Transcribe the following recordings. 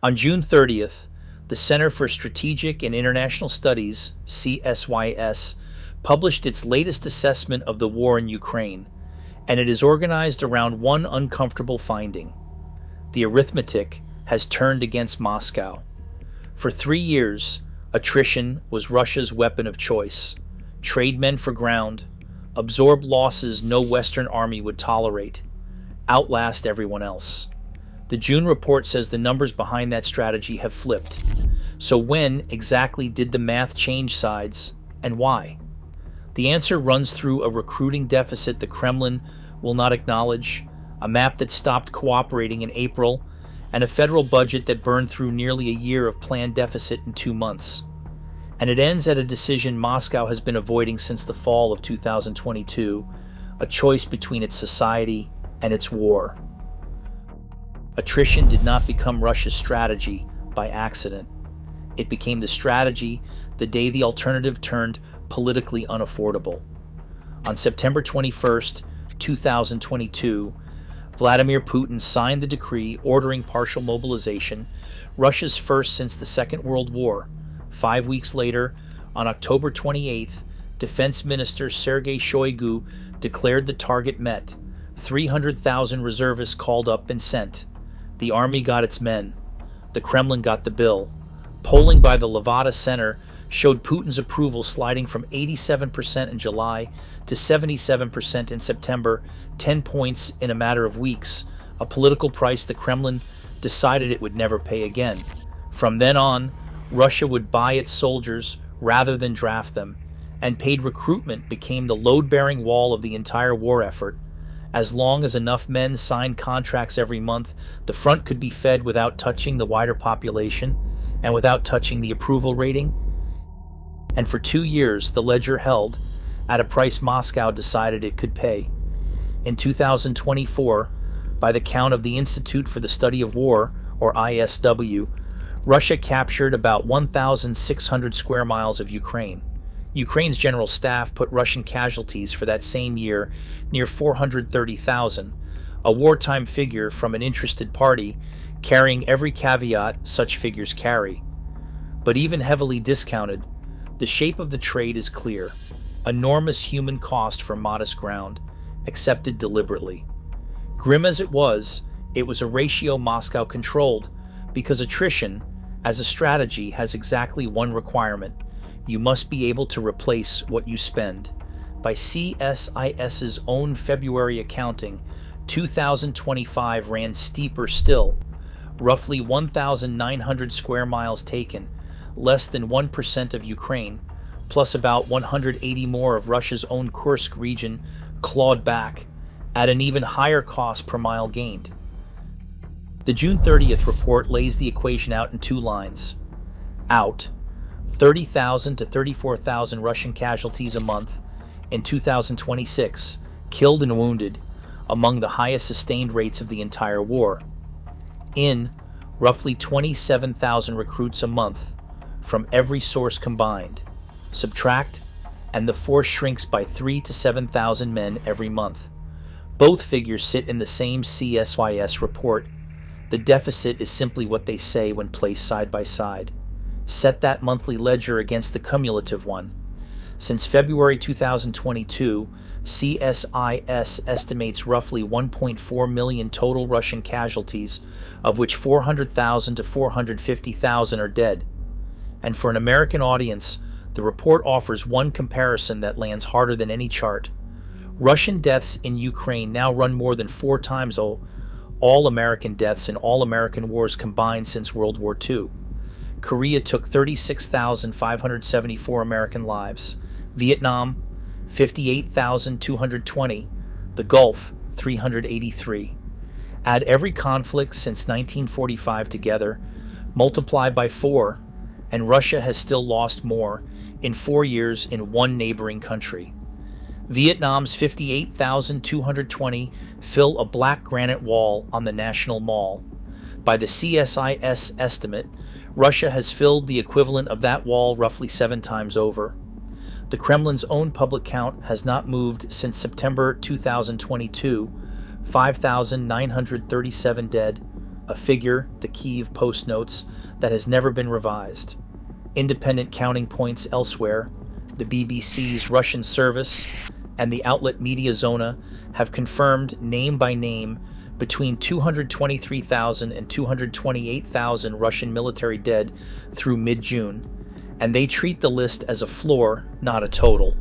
On June 30th, the Center for Strategic and International Studies, CSYS, published its latest assessment of the war in Ukraine, and it is organized around one uncomfortable finding. The arithmetic has turned against Moscow. For 3 years, attrition was Russia's weapon of choice. Trade men for ground, absorb losses no Western army would tolerate, outlast everyone else. The June report says the numbers behind that strategy have flipped. So when exactly did the math change sides, and why? The answer runs through a recruiting deficit the Kremlin will not acknowledge, a map that stopped cooperating in April, and a federal budget that burned through nearly a year of planned deficit in 2 months. And it ends at a decision Moscow has been avoiding since the fall of 2022, a choice between its society and its war. Attrition did not become Russia's strategy by accident. It became the strategy the day the alternative turned politically unaffordable. On September 21st, 2022, Vladimir Putin signed the decree ordering partial mobilization, Russia's first since the Second World War. 5 weeks later, on October 28th, Defense Minister Sergei Shoigu declared the target met. 300,000 reservists called up and sent. The army got its men. The Kremlin got the bill. Polling by the Levada Center showed Putin's approval sliding from 87% in July to 77% in September, 10 points in a matter of weeks, a political price the Kremlin decided it would never pay again. From then on, Russia would buy its soldiers rather than draft them, and paid recruitment became the load-bearing wall of the entire war effort. As long as enough men signed contracts every month, the front could be fed without touching the wider population and without touching the approval rating. And for 2 years, the ledger held at a price Moscow decided it could pay. In 2024, by the count of the Institute for the Study of War, or ISW, Russia captured about 1,600 square miles of Ukraine. Ukraine's general staff put Russian casualties for that same year near 430,000, a wartime figure from an interested party carrying every caveat such figures carry. But even heavily discounted, the shape of the trade is clear. Enormous human cost for modest ground, accepted deliberately. Grim as it was a ratio Moscow controlled, because attrition, as a strategy, has exactly one requirement. You must be able to replace what you spend. By CSIS's own February accounting, 2025 ran steeper still. Roughly 1,900 square miles taken, less than 1% of Ukraine, plus about 180 more of Russia's own Kursk region clawed back, at an even higher cost per mile gained. The June 30th report lays the equation out in 2 lines. Out, 30,000 to 34,000 Russian casualties a month in 2026, killed and wounded, among the highest sustained rates of the entire war. In, roughly 27,000 recruits a month from every source combined. Subtract, and the force shrinks by 3,000 to 7,000 men every month. Both figures sit in the same CSYS report. The deficit is simply what they say when placed side by side. Set that monthly ledger against the cumulative one. Since February 2022, CSIS estimates roughly 1.4 million total Russian casualties, of which 400,000 to 450,000 are dead. And for an American audience, the report offers one comparison that lands harder than any chart. Russian deaths in Ukraine now run more than 4 times all American deaths in all American wars combined since World War II. Korea took 36,574 American lives. Vietnam, 58,220. The Gulf, 383. Add every conflict since 1945 together, multiply by 4, and Russia has still lost more in 4 years in one neighboring country. Vietnam's 58,220 fill a black granite wall on the National Mall. By the CSIS estimate, Russia has filled the equivalent of that wall roughly 7 times over. The Kremlin's own public count has not moved since September 2022, 5,937 dead, a figure, the Kyiv Post notes, that has never been revised. Independent counting points elsewhere, the BBC's Russian service, and the outlet Media Zona have confirmed name by name between 223,000 and 228,000 Russian military dead through mid-June, and they treat the list as a floor, not a total.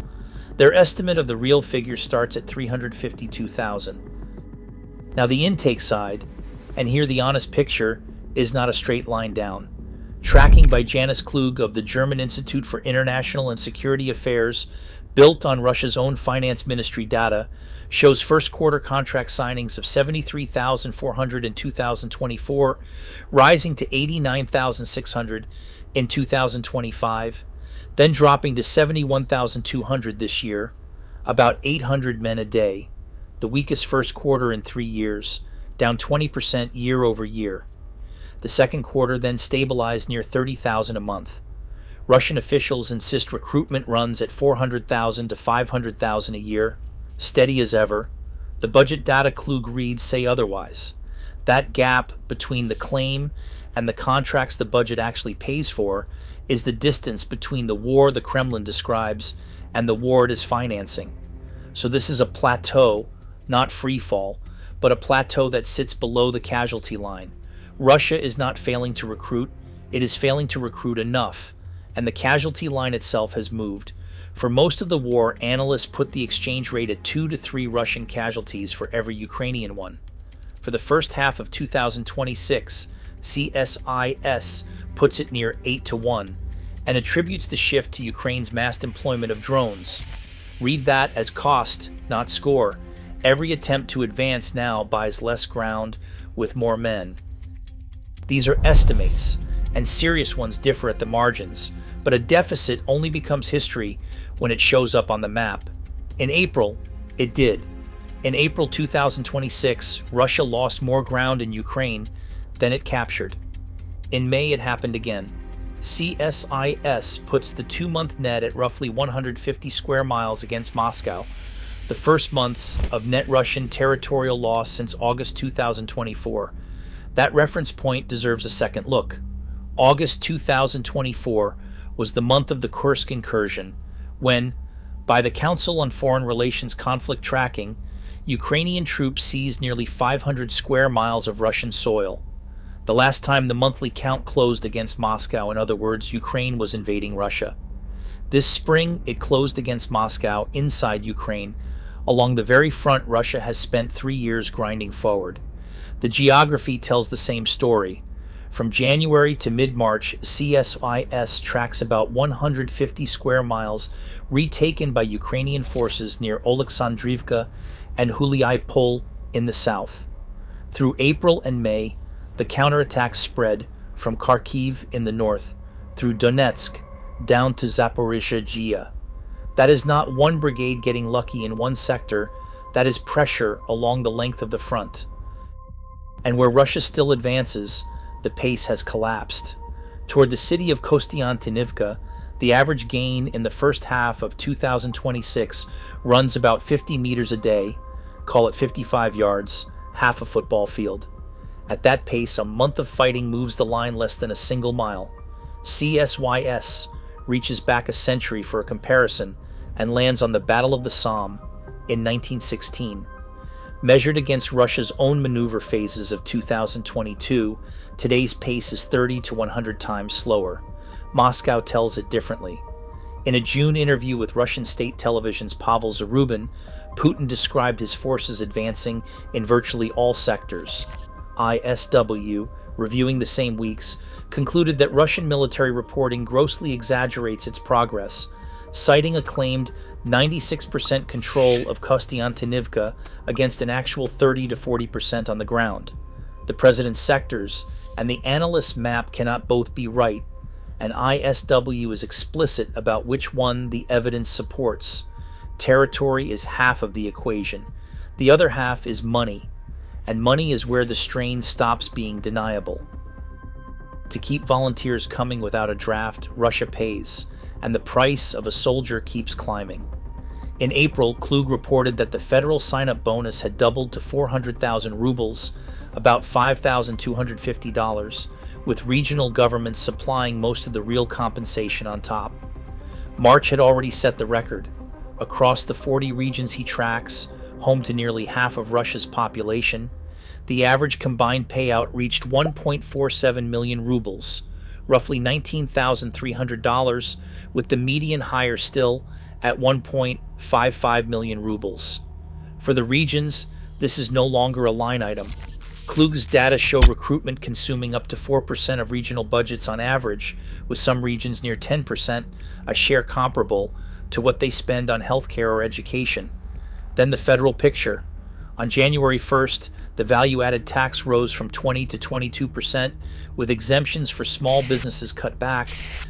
Their estimate of the real figure starts at 352,000. Now the intake side, and here the honest picture, is not a straight line down. Tracking by Janis Klug of the German Institute for International and Security Affairs, built on Russia's own finance ministry data, shows first quarter contract signings of 73,400 in 2024, rising to 89,600 in 2025, then dropping to 71,200 this year, about 800 men a day, the weakest first quarter in 3 years, down 20% year over year. The second quarter then stabilized near 30,000 a month. Russian officials insist recruitment runs at 400,000 to 500,000 a year, steady as ever. The budget data Klug reads say otherwise. That gap between the claim and the contracts the budget actually pays for is the distance between the war the Kremlin describes and the war it is financing. So this is a plateau, not free fall, but a plateau that sits below the casualty line. Russia is not failing to recruit, it is failing to recruit enough, and the casualty line itself has moved. For most of the war, analysts put the exchange rate at 2 to 3 Russian casualties for every Ukrainian one. For the first half of 2026, CSIS puts it near 8 to 1, and attributes the shift to Ukraine's mass deployment of drones. Read that as cost, not score. Every attempt to advance now buys less ground with more men. These are estimates, and serious ones differ at the margins, but a deficit only becomes history when it shows up on the map. In April, it did. In April 2026, Russia lost more ground in Ukraine than it captured. In May, it happened again. CSIS puts the 2-month net at roughly 150 square miles against Moscow, the first months of net Russian territorial loss since August 2024. That reference point deserves a second look. August 2024 was the month of the Kursk incursion, when, by the Council on Foreign Relations conflict tracking, Ukrainian troops seized nearly 500 square miles of Russian soil. The last time the monthly count closed against Moscow, in other words, Ukraine was invading Russia. This spring, it closed against Moscow inside Ukraine, along the very front Russia has spent 3 years grinding forward. The geography tells the same story. From January to mid-March, CSIS tracks about 150 square miles retaken by Ukrainian forces near Oleksandrivka and Huliaipol in the south. Through April and May, the counterattacks spread from Kharkiv in the north, through Donetsk, down to Zaporizhzhia. That is not one brigade getting lucky in one sector, that is pressure along the length of the front. And where Russia still advances, the pace has collapsed. Toward the city of Kostiantynivka, the average gain in the first half of 2026 runs about 50 meters a day, call it 55 yards, half a football field. At that pace, a month of fighting moves the line less than a single mile. CSYS reaches back a century for a comparison and lands on the Battle of the Somme in 1916. Measured against Russia's own maneuver phases of 2022, today's pace is 30 to 100 times slower. Moscow tells it differently. In a June interview with Russian state television's Pavel Zarubin, Putin described his forces advancing in virtually all sectors. ISW, reviewing the same weeks, concluded that Russian military reporting grossly exaggerates its progress, citing a claimed 96% control of Kostiantynivka against an actual 30 to 40% on the ground. The president's sectors and the analyst's map cannot both be right, and ISW is explicit about which one the evidence supports. Territory is half of the equation. The other half is money, and money is where the strain stops being deniable. To keep volunteers coming without a draft, Russia pays, and the price of a soldier keeps climbing. In April, Klug reported that the federal sign-up bonus had doubled to 400,000 rubles, about $5,250, with regional governments supplying most of the real compensation on top. March had already set the record. Across the 40 regions he tracks, home to nearly half of Russia's population, the average combined payout reached 1.47 million rubles, roughly $19,300, with the median higher still at 1.55 million rubles. For the regions, this is no longer a line item. Klug's data show recruitment consuming up to 4% of regional budgets on average, with some regions near 10%, a share comparable to what they spend on healthcare or education. Then the federal picture. On January 1st, the value-added tax rose from 20 to 22%, with exemptions for small businesses cut back,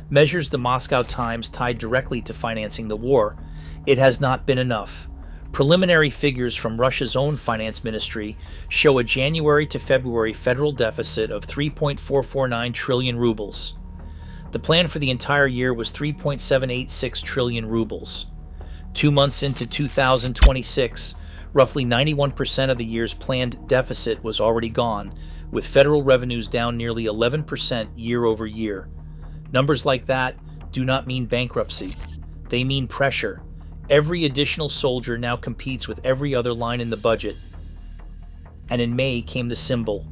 measures the Moscow Times tied directly to financing the war. It has not been enough. Preliminary figures from Russia's own finance ministry show a January to February federal deficit of 3.449 trillion rubles. The plan for the entire year was 3.786 trillion rubles. 2 months into 2026, roughly 91% of the year's planned deficit was already gone, with federal revenues down nearly 11% year over year. Numbers like that do not mean bankruptcy. They mean pressure. Every additional soldier now competes with every other line in the budget. And in May came the symbol.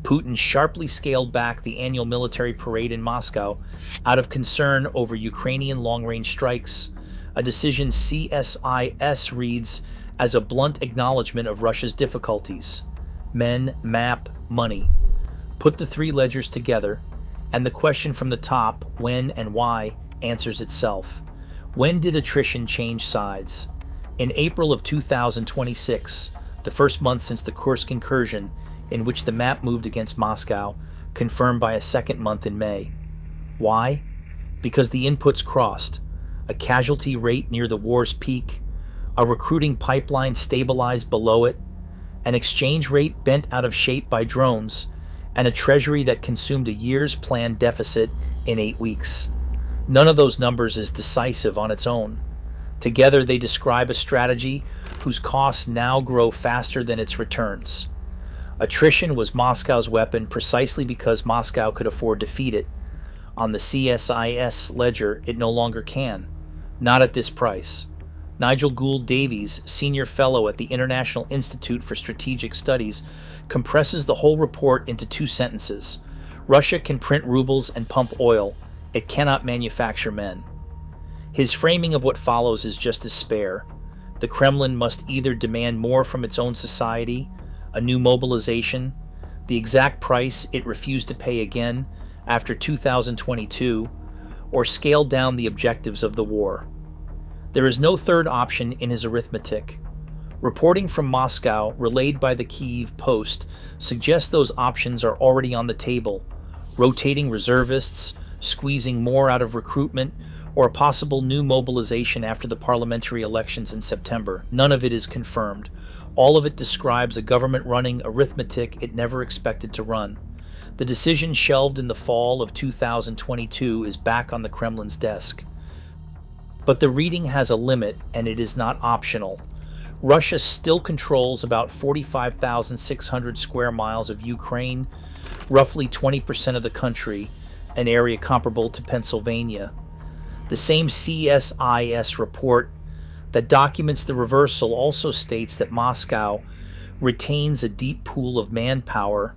Putin sharply scaled back the annual military parade in Moscow out of concern over Ukrainian long-range strikes, a decision CSIS reads as a blunt acknowledgement of Russia's difficulties. Men, map, money. Put the three ledgers together, and the question from the top, when and why, answers itself. When did attrition change sides? In April of 2026, the first month since the Kursk incursion, in which the map moved against Moscow, confirmed by a second month in May. Why? Because the inputs crossed. A casualty rate near the war's peak, a recruiting pipeline stabilized below it, an exchange rate bent out of shape by drones, and a treasury that consumed a year's planned deficit in 8 weeks. None of those numbers is decisive on its own. Together they describe a strategy whose costs now grow faster than its returns. Attrition was Moscow's weapon precisely because Moscow could afford to feed it. On the CSIS ledger, it no longer can. Not at this price. Nigel Gould Davies, senior fellow at the International Institute for Strategic Studies, compresses the whole report into 2 sentences. Russia can print rubles and pump oil. It cannot manufacture men. His framing of what follows is just as spare. The Kremlin must either demand more from its own society, a new mobilization, the exact price it refused to pay again after 2022, or scale down the objectives of the war. There is no third option in his arithmetic. Reporting from Moscow, relayed by the Kyiv Post, suggests those options are already on the table: rotating reservists, squeezing more out of recruitment, or a possible new mobilization after the parliamentary elections in September. None of it is confirmed. All of it describes a government running arithmetic it never expected to run. The decision shelved in the fall of 2022 is back on the Kremlin's desk. But the reading has a limit, and it is not optional. Russia still controls about 45,600 square miles of Ukraine, roughly 20% of the country, an area comparable to Pennsylvania. The same CSIS report that documents the reversal also states that Moscow retains a deep pool of manpower,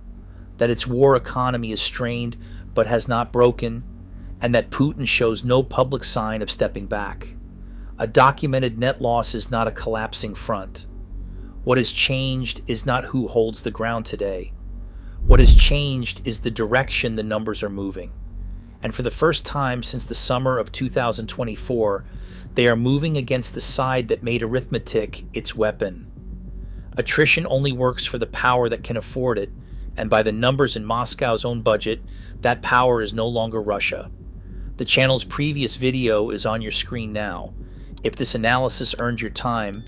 that its war economy is strained but has not broken, and that Putin shows no public sign of stepping back. A documented net loss is not a collapsing front. What has changed is not who holds the ground today. What has changed is the direction the numbers are moving. And for the first time since the summer of 2024, they are moving against the side that made arithmetic its weapon. Attrition only works for the power that can afford it, and by the numbers in Moscow's own budget, that power is no longer Russia. The channel's previous video is on your screen now. If this analysis earned your time,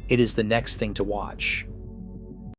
it is the next thing to watch.